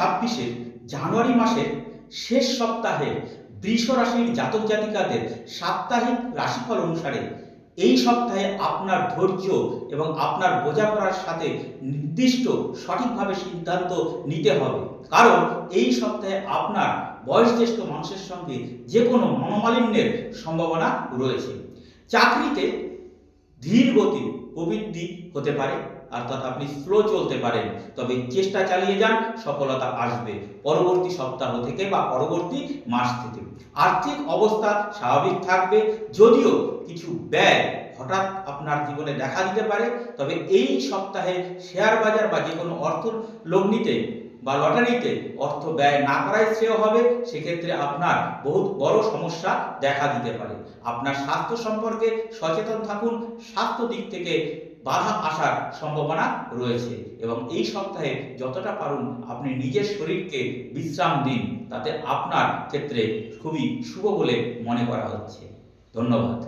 2026 জানুয়ারি মাসের শেষ সপ্তাহে বৃষ রাশির জাতক জাতিকাদের সাপ্তাহিক রাশিফল অনুসারে এই সপ্তাহে আপনার ধৈর্য এবং আপনার বোঝাপড়ার সাথে নির্দিষ্ট সঠিকভাবে সিদ্ধান্ত নিতে হবে, কারণ এই সপ্তাহে আপনার বয়োজ্যেষ্ঠ মানুষের সঙ্গে যে কোনো মনোমালিন্যের সম্ভাবনা রয়েছে। চাকরিতে ধীর গতি প্রবৃদ্ধি হতে পারে, অর্থাৎ আপনি স্লো চলতে পারেন, তবে চেষ্টা চালিয়ে যান, সফলতা আসবে পরবর্তী সপ্তাহ থেকে বা পরবর্তী মাস থেকে। আর্থিক অবস্থা স্বাভাবিক থাকবে, যদিও কিছু ব্যয় হঠাৎ আপনার জীবনে দেখা দিতে পারে, তবে এই সপ্তাহে শেয়ার বাজার বা যে কোনো অর্থ লগ্নিতে বা লটারিতে অর্থ ব্যয় না করাই শ্রেয় হবে। সেক্ষেত্রে আপনার বহুত বড় সমস্যা দেখা দিতে পারে। আপনার স্বাস্থ্য সম্পর্কে সচেতন থাকুন, স্বাস্থ্য দিক থেকে বাধা আসার সম্ভাবনা রয়েছে এবং এই সপ্তাহে যতটা পারুন আপনি নিজের শরীরকে বিশ্রাম দিন, তাতে আপনার ক্ষেত্রে খুবই শুভ বলে মনে করা হচ্ছে। ধন্যবাদ।